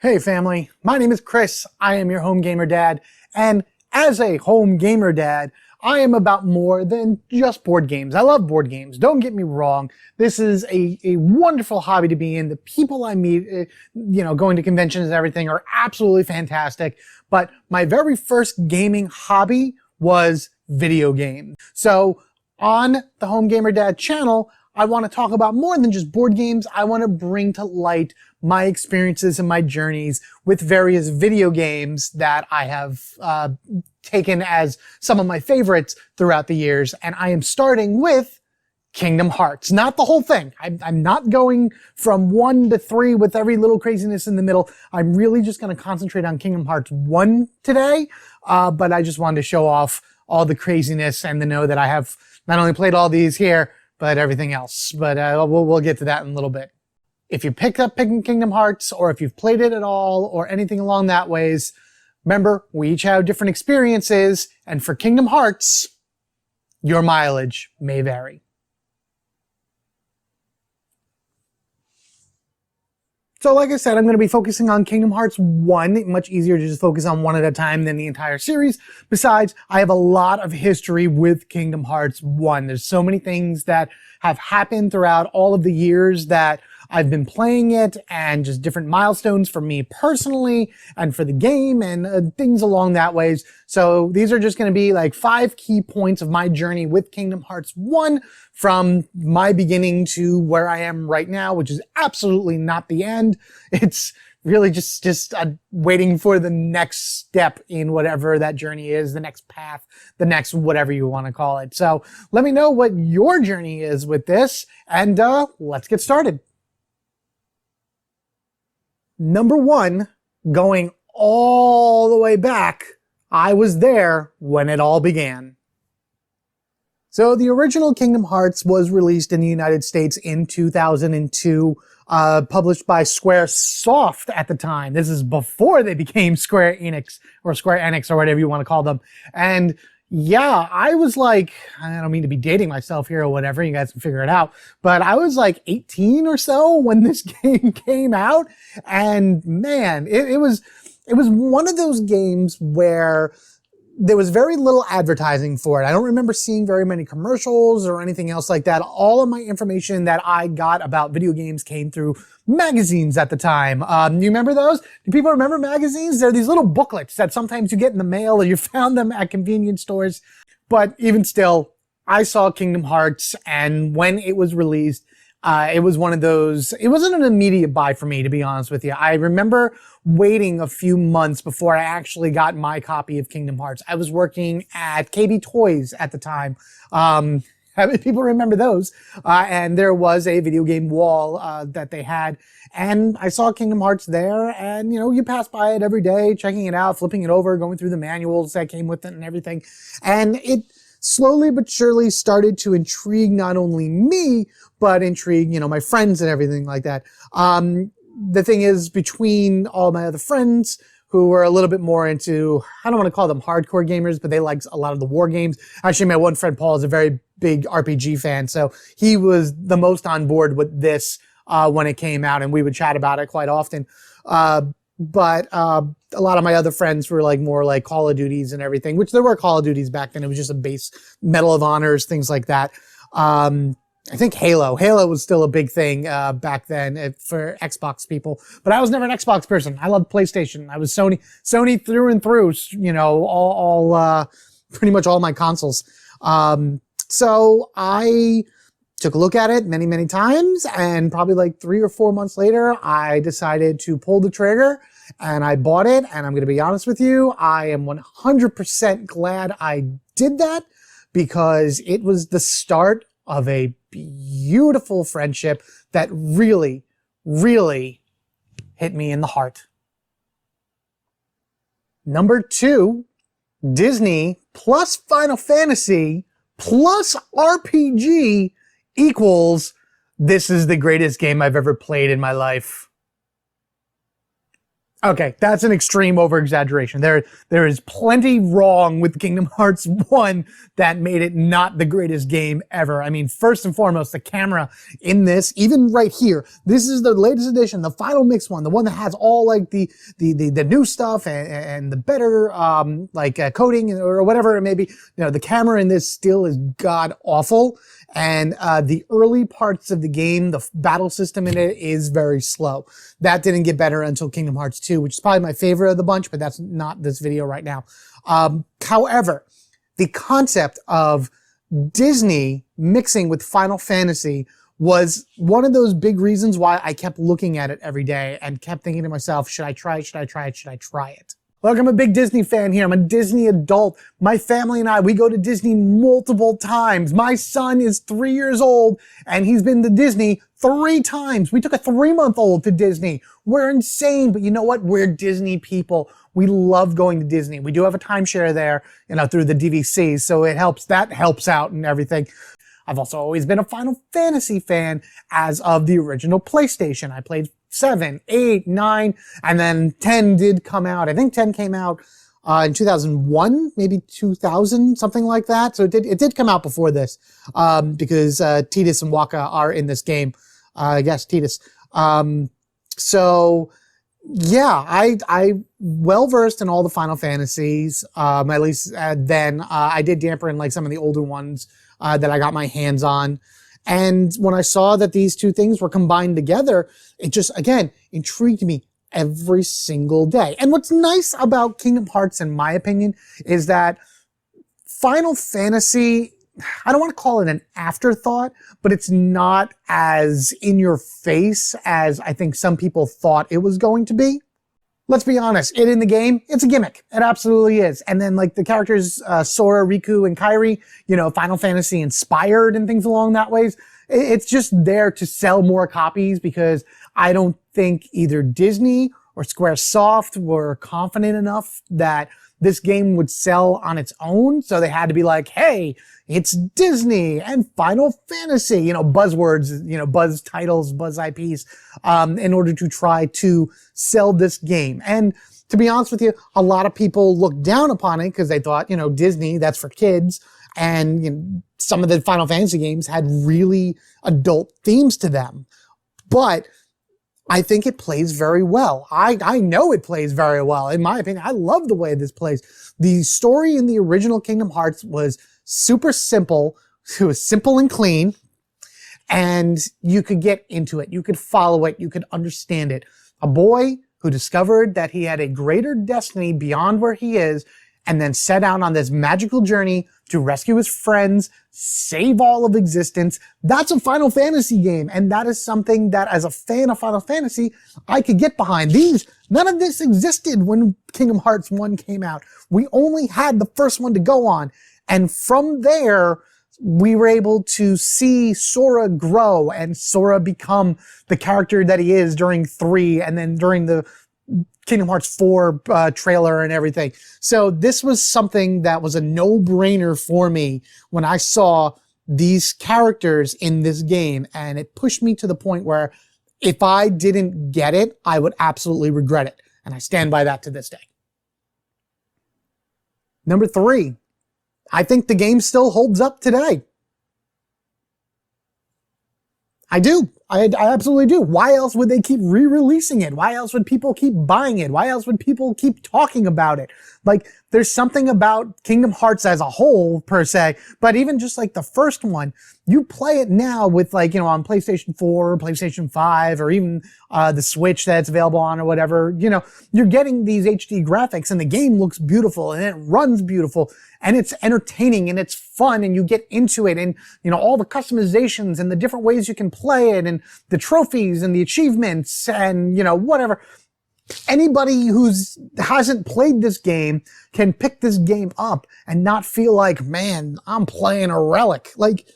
Hey family, my name is Chris. I am your home gamer dad, and as a home gamer dad, I am about more than just board games. I love board games, don't get me wrong. This is a wonderful hobby to be in. The people I meet, going to conventions and everything are absolutely fantastic. But my very first gaming hobby was video games. So on the Home Gamer Dad channel, I want to talk about more than just board games. I want to bring to light my experiences and my journeys with various video games that I have taken as some of my favorites throughout the years. And I am starting with Kingdom Hearts. Not the whole thing. I'm not going from 1 to 3 with every little craziness in the middle. I'm really just going to concentrate on Kingdom Hearts 1 today. But I just wanted to show off all the craziness and to know that I have not only played all these here, but everything else. But we'll get to that in a little bit. If you picked up Kingdom Hearts, or if you've played it at all, or anything along that ways, remember, we each have different experiences, and for Kingdom Hearts, your mileage may vary. So like I said, I'm going to be focusing on Kingdom Hearts 1. Much easier to just focus on one at a time than the entire series. Besides, I have a lot of history with Kingdom Hearts 1. There's so many things that have happened throughout all of the years that I've been playing it, and just different milestones for me personally and for the game, and things along that ways. So these are just going to be like 5 key points of my journey with Kingdom Hearts 1 from my beginning to where I am right now, which is absolutely not the end. It's really just waiting for the next step in whatever that journey is, the next path, the next whatever you want to call it. So let me know what your journey is with this, and let's get started. Number 1, going all the way back, I was there when it all began. So the original Kingdom Hearts was released in the United States in 2002, published by Squaresoft at the time. This is before they became Square Enix or whatever you want to call them. And yeah, I was like, I don't mean to be dating myself here or whatever, you guys can figure it out, but I was like 18 or so when this game came out. And man, it was one of those games where there was very little advertising for it. I don't remember seeing very many commercials or anything else like that. All of my information that I got about video games came through magazines at the time. You remember those? Do people remember magazines? They're these little booklets that sometimes you get in the mail, or you found them at convenience stores. But even still, I saw Kingdom Hearts, and when it was released, it was one of those, it wasn't an immediate buy for me, to be honest with you. I remember waiting a few months before I actually got my copy of Kingdom Hearts. I was working at KB Toys at the time. How many people remember those? And there was a video game wall that they had, and I saw Kingdom Hearts there, and you pass by it every day, checking it out, flipping it over, going through the manuals that came with it and everything. And it slowly but surely started to intrigue not only me, but intrigue, my friends and everything like that. The thing is, between all my other friends who were a little bit more into, I don't want to call them hardcore gamers, but they liked a lot of the war games. Actually, my one friend, Paul, is a very big RPG fan, so he was the most on board with this when it came out, and we would chat about it quite often. But a lot of my other friends were like more like Call of Duties and everything, which there were Call of Duties back then. It was just a base Medal of Honors, things like that. I think Halo was still a big thing back then for Xbox people, but I was never an Xbox person. I loved PlayStation. I was Sony through and through, all pretty much all my consoles. So I took a look at it many, many times, and probably like 3 or 4 months later, I decided to pull the trigger, and I bought it. And I'm going to be honest with you, I am 100% glad I did that, because it was the start of a beautiful friendship that really, really hit me in the heart. Number 2, Disney plus Final Fantasy plus RPG equals this is the greatest game I've ever played in my life. Okay, that's an extreme over-exaggeration. There is plenty wrong with Kingdom Hearts 1 that made it not the greatest game ever. I mean, first and foremost, the camera in this, even right here, this is the latest edition, the final mix one, the one that has all like the new stuff and the better, coding or whatever it may be. You know, the camera in this still is god awful. And the early parts of the game, the battle system in it is very slow. That didn't get better until Kingdom Hearts 2, which is probably my favorite of the bunch, but that's not this video right now. However, the concept of Disney mixing with Final Fantasy was one of those big reasons why I kept looking at it every day and kept thinking to myself, should I try it? Should I try it? Should I try it? Look, I'm a big Disney fan here. I'm a Disney adult. My family and I, we go to Disney multiple times. My son is 3 years old and he's been to Disney 3 times. We took a 3-month-old to Disney. We're insane, but you know what? We're Disney people. We love going to Disney. We do have a timeshare there, you know, through the DVC, so it helps. That helps out and everything. I've also always been a Final Fantasy fan as of the original PlayStation. I played 7, 8, 9, and then 10 did come out. I think 10 came out in 2001, maybe 2000, something like that. So it did come out before this because Tidus and Waka are in this game. Yes, Tidus. So yeah, I well versed in all the Final Fantasies. At least then I did damper in like some of the older ones that I got my hands on. And when I saw that these two things were combined together, it just, again, intrigued me every single day. And what's nice about Kingdom Hearts, in my opinion, is that Final Fantasy, I don't want to call it an afterthought, but it's not as in your face as I think some people thought it was going to be. Let's be honest, it in the game, it's a gimmick. It absolutely is. And then like the characters, Sora, Riku, and Kairi, you know, Final Fantasy inspired and things along that ways. It's just there to sell more copies because I don't think either Disney or Squaresoft were confident enough that this game would sell on its own. So they had to be like, hey, it's Disney and Final Fantasy, you know, buzzwords, you know, buzz titles, buzz IPs, in order to try to sell this game. And to be honest with you, a lot of people looked down upon it because they thought, you know, Disney, that's for kids. And you know, some of the Final Fantasy games had really adult themes to them. But I think it plays very well. I know it plays very well. In my opinion, I love the way this plays. The story in the original Kingdom Hearts was super simple. It was simple and clean. And you could get into it. You could follow it. You could understand it. A boy who discovered that he had a greater destiny beyond where he is and then set out on this magical journey to rescue his friends, save all of existence. That's a Final Fantasy game. And that is something that as a fan of Final Fantasy, I could get behind. None of this existed when Kingdom Hearts 1 came out. We only had the first one to go on. And from there, we were able to see Sora grow and Sora become the character that he is during 3 and then during the Kingdom Hearts 4 trailer and everything. So this was something that was a no-brainer for me when I saw these characters in this game, and it pushed me to the point where if I didn't get it, I would absolutely regret it. And I stand by that to this day. Number 3, I think the game still holds up today. I do. I absolutely do. Why else would they keep re-releasing it? Why else would people keep buying it? Why else would people keep talking about it? Like, there's something about Kingdom Hearts as a whole, per se, but even just like the first one, you play it now with like, you know, on PlayStation 4, PlayStation 5, or even the Switch that's available on or whatever, you know, you're getting these HD graphics and the game looks beautiful and it runs beautiful and it's entertaining and it's fun and you get into it and, you know, all the customizations and the different ways you can play it and the trophies and the achievements and, you know, whatever. Anybody hasn't played this game can pick this game up and not feel like, man, I'm playing a relic. Like,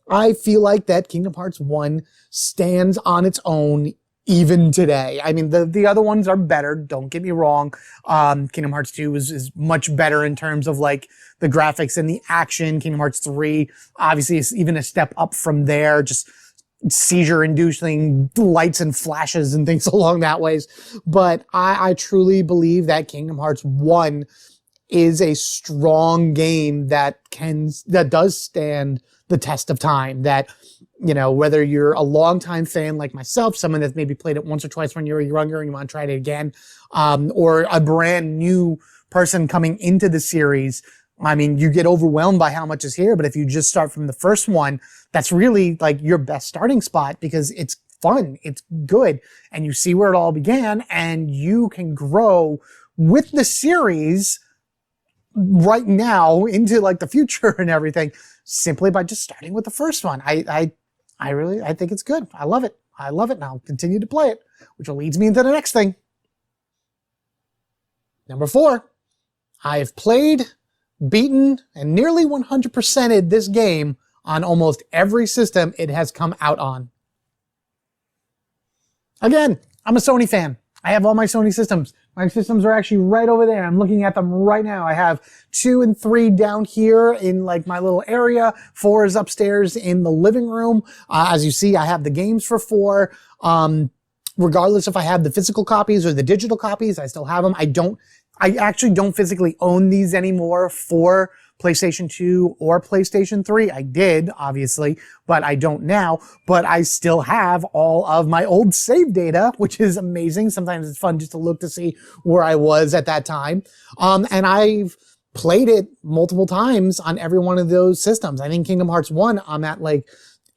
I feel like that Kingdom Hearts 1 stands on its own even today. I mean, the other ones are better, don't get me wrong. Kingdom Hearts 2 is much better in terms of like the graphics and the action. Kingdom Hearts 3 obviously is even a step up from there. Just seizure-inducing lights and flashes and things along that ways. But I truly believe that Kingdom Hearts 1 is a strong game that does stand the test of time. That, you know, whether you're a longtime fan like myself, someone that's maybe played it once or twice when you were younger and you want to try it again, or a brand new person coming into the series, I mean, you get overwhelmed by how much is here, but if you just start from the first one, that's really like your best starting spot because it's fun, it's good, and you see where it all began, and you can grow with the series right now into like the future and everything simply by just starting with the first one. I think it's good. I love it. And I'll continue to play it, which leads me into the next thing. Number 4, I have played, beaten, and nearly 100%ed this game on almost every system it has come out on. Again, I'm a Sony fan. I have all my Sony systems. My systems are actually right over there. I'm looking at them right now. I have 2 and 3 down here in like my little area. 4 is upstairs in the living room. As you see, I have the games for 4. Regardless if I have the physical copies or the digital copies, I still have them. I actually don't physically own these anymore for PlayStation 2 or PlayStation 3. I did, obviously, but I don't now. But I still have all of my old save data, which is amazing. Sometimes it's fun just to look to see where I was at that time. And I've played it multiple times on every one of those systems. I think Kingdom Hearts 1, I'm at like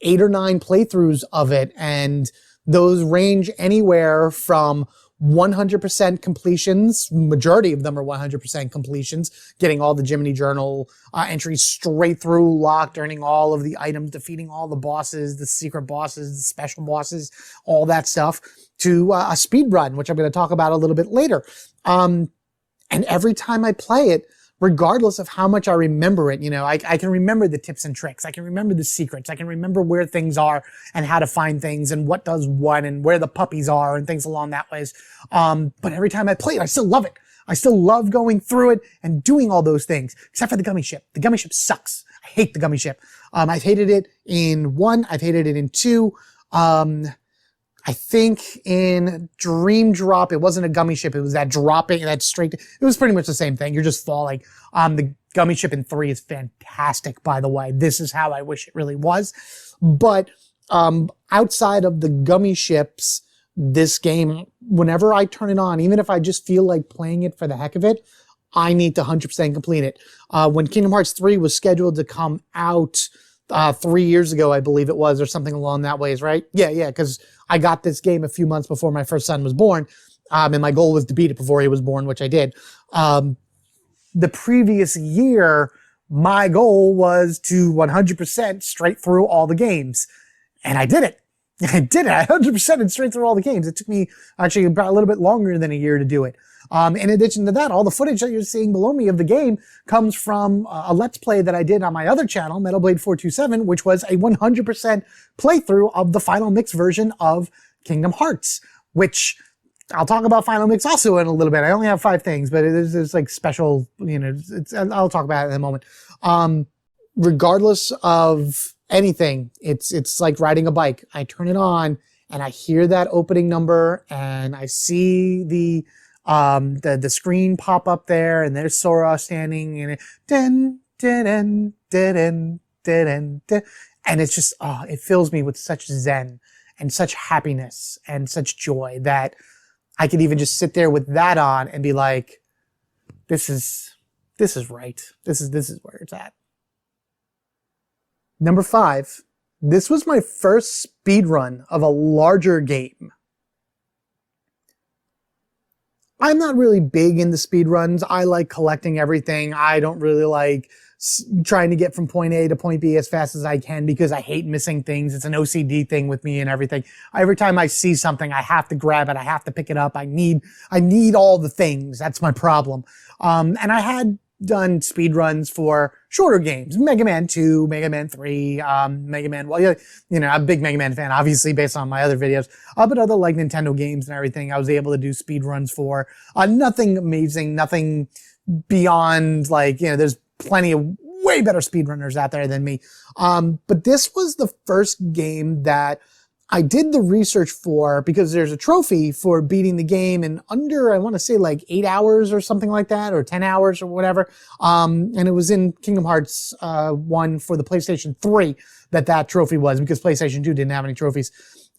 8 or 9 playthroughs of it, and those range anywhere from 100% completions. Majority of them are 100% completions, getting all the Jiminy Journal entries straight through, locked, earning all of the items, defeating all the bosses, the secret bosses, the special bosses, all that stuff, to a speed run, which I'm going to talk about a little bit later. And every time I play it, regardless of how much I remember it, you know, I can remember the tips and tricks. I can remember the secrets. I can remember where things are and how to find things and what does what and where the puppies are and things along that ways. But every time I play it, I still love it. I still love going through it and doing all those things, except for the gummy ship. The gummy ship sucks. I hate the gummy ship. I've hated it in 1. I've hated it in 2. I think in Dream Drop, it wasn't a gummy ship. It was that dropping, that straight. It was pretty much the same thing. You're just falling. The gummy ship in 3 is fantastic, by the way. This is how I wish it really was. But outside of the gummy ships, this game, whenever I turn it on, even if I just feel like playing it for the heck of it, I need to 100% complete it. When Kingdom Hearts 3 was scheduled to come out 3 years ago, I believe it was, or something along that ways, right? Yeah, because I got this game a few months before my first son was born, and my goal was to beat it before he was born, which I did. The previous year, my goal was to 100% straight through all the games, and I did it. I did it. I 100%ed straight through all the games. It took me actually about a little bit longer than a year to do it. In addition to that, all the footage that you're seeing below me of the game comes from a Let's Play that I did on my other channel, Metal Blade 427, which was a 100% playthrough of the Final Mix version of Kingdom Hearts, which I'll talk about Final Mix also in a little bit. I only have 5 things, but there's like special, you know, I'll talk about it in a moment. Regardless of anything, it's like riding a bike. I turn it on and I hear that opening number and I see the screen pop up there and there's Sora standing and and it's just, it fills me with such zen and such happiness and such joy that I could even just sit there with that on and be like, this is right. This is where it's at. Number 5, this was my first speed run of a larger game. I'm not really big into speed runs. I like collecting everything. I don't really like trying to get from point A to point B as fast as I can because I hate missing things. It's an OCD thing with me and everything. Every time I see something, I have to grab it. I have to pick it up. I need all the things. That's my problem. And I had done speed runs for shorter games, Mega Man 2, Mega Man 3, Mega Man, well, you know, I'm a big Mega Man fan, obviously, based on my other videos, but other like Nintendo games and everything, I was able to do speed runs for. Nothing amazing, nothing beyond, like, you know, there's plenty of way better speedrunners out there than me. But this was the first game that I did the research for, because there's a trophy for beating the game in under, I want to say like 8 hours or something like that, or 10 hours or whatever. And it was in Kingdom Hearts 1 for the PlayStation 3 that trophy was, because PlayStation 2 didn't have any trophies.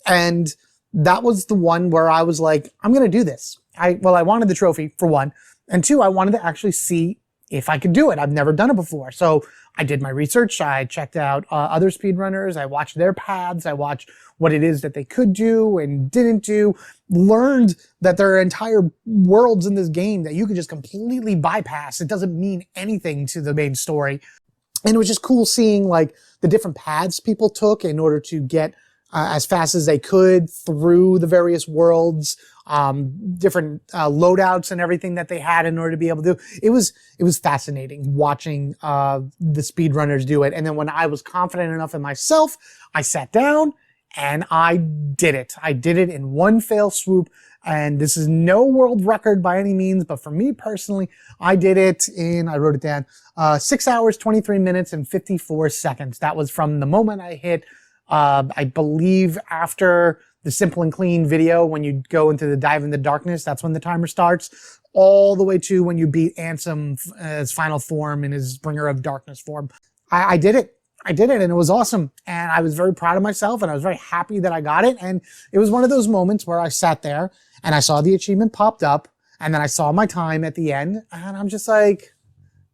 And that was the one where I was like, I'm going to do this. I wanted the trophy for one. And two, I wanted to actually see if I could do it. I've never done it before. So I did my research. I checked out other speedrunners. I watched their paths. I watched what it is that they could do and didn't do. Learned that there are entire worlds in this game that you could just completely bypass. It doesn't mean anything to the main story. And it was just cool seeing like the different paths people took in order to get as fast as they could through the various worlds, different loadouts and everything that they had in order to be able to do. It was fascinating watching the speedrunners do it. And then when I was confident enough in myself, I sat down and I did it. I did it in one fell swoop. And this is no world record by any means, but for me personally, I did it in, I wrote it down, 6 hours, 23 minutes, and 54 seconds. That was from the moment I hit, I believe after the Simple and Clean video, when you go into the Dive in the Darkness, that's when the timer starts, all the way to when you beat Ansem's final form in his Bringer of Darkness form. I did it. I did it, and it was awesome. And I was very proud of myself, and I was very happy that I got it. And it was one of those moments where I sat there and I saw the achievement popped up, and then I saw my time at the end, and I'm just like,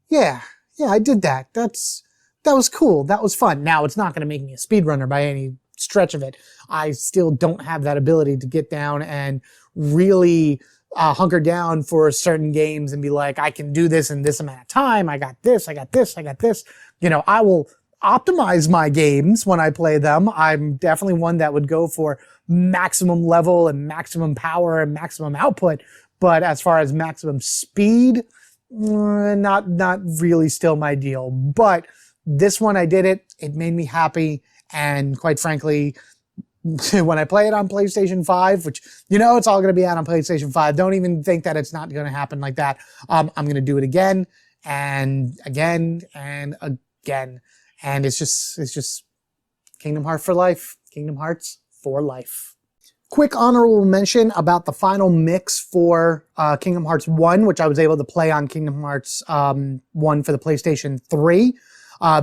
yeah, I did that. That was cool. That was fun. Now, it's not going to make me a speedrunner by any stretch of it. I still don't have that ability to get down and really hunker down for certain games and be like, I can do this in this amount of time. I got this. You know, I will optimize my games when I play them. I'm definitely one that would go for maximum level and maximum power and maximum output. But as far as maximum speed, not really still my deal. But this one, I did it. It made me happy. And quite frankly, when I play it on PlayStation 5, which, you know, it's all going to be out on PlayStation 5. Don't even think that it's not going to happen like that. I'm going to do it again and again and again. And it's just Kingdom Hearts for life. Kingdom Hearts for life. Quick honorable mention about the final mix for Kingdom Hearts 1, which I was able to play on Kingdom Hearts 1 for the PlayStation 3.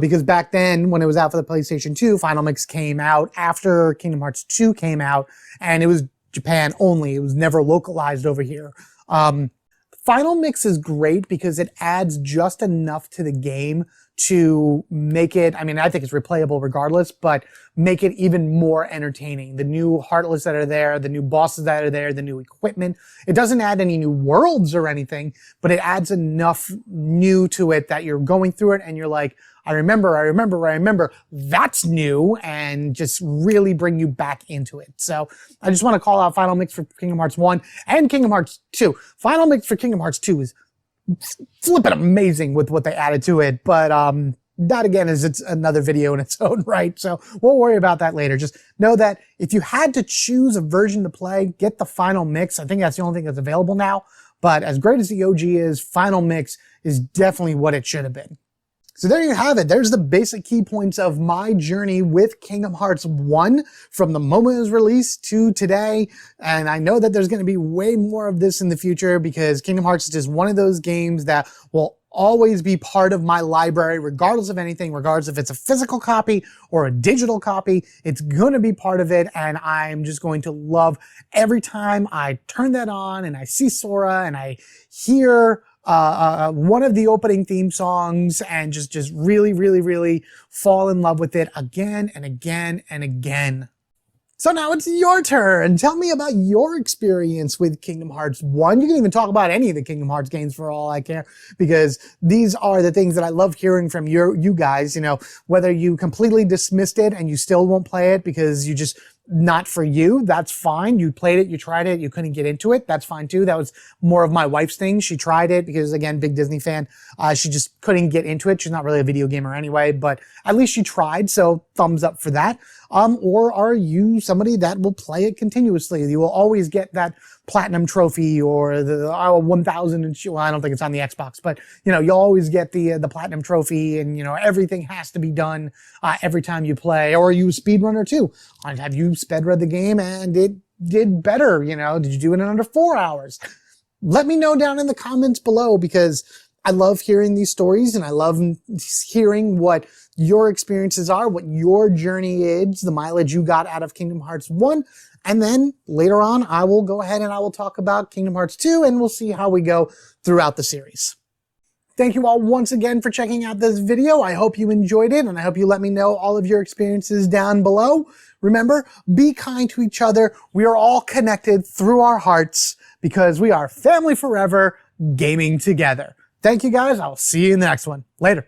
Because back then, when it was out for the PlayStation 2, Final Mix came out after Kingdom Hearts 2 came out, and it was Japan only. It was never localized over here. Final Mix is great because it adds just enough to the game to make it, I mean, I think it's replayable regardless, but make it even more entertaining. The new Heartless that are there, the new bosses that are there, the new equipment. It doesn't add any new worlds or anything, but it adds enough new to it that you're going through it and you're like, I remember, that's new, and just really bring you back into it. So I just want to call out Final Mix for Kingdom Hearts 1 and Kingdom Hearts 2. Final Mix for Kingdom Hearts 2 is flipping amazing with what they added to it, but that again is it's another video in its own right, so we'll worry about that later. Just know that if you had to choose a version to play, get the Final Mix. I think that's the only thing that's available now, but as great as the OG is, Final Mix is definitely what it should have been. So there you have it. There's the basic key points of my journey with Kingdom Hearts 1 from the moment it was released to today. And I know that there's going to be way more of this in the future because Kingdom Hearts is just one of those games that will always be part of my library, regardless of anything, regardless if it's a physical copy or a digital copy, it's going to be part of it. And I'm just going to love every time I turn that on and I see Sora and I hear one of the opening theme songs and just really fall in love with it again and again and again. So now it's your turn. Tell me about your experience with Kingdom Hearts 1. You can even talk about any of the Kingdom Hearts games for all I care, because these are the things that I love hearing from you guys. You know, whether you completely dismissed it and you still won't play it because you just not for you, that's fine. You played it, you tried it, you couldn't get into it. That's fine too. That was more of my wife's thing. She tried it because, again, big Disney fan. She just couldn't get into it. She's not really a video gamer anyway, but at least she tried. So thumbs up for that. Or are you somebody that will play it continuously? You will always get that platinum trophy or the 1000 and well, I don't think it's on the Xbox, but you know, you'll always get the platinum trophy and you know, everything has to be done every time you play. Or are you a speedrunner too? Have you sped read the game and it did better? Did you do it in under 4 hours? Let me know down in the comments below, because I love hearing these stories and I love hearing what your experiences are, what your journey is, the mileage you got out of Kingdom Hearts 1. And then later on, I will go ahead and I will talk about Kingdom Hearts 2, and we'll see how we go throughout the series. Thank you all once again for checking out this video. I hope you enjoyed it, and I hope you let me know all of your experiences down below. Remember, be kind to each other. We are all connected through our hearts because we are family forever, gaming together. Thank you guys. I'll see you in the next one. Later.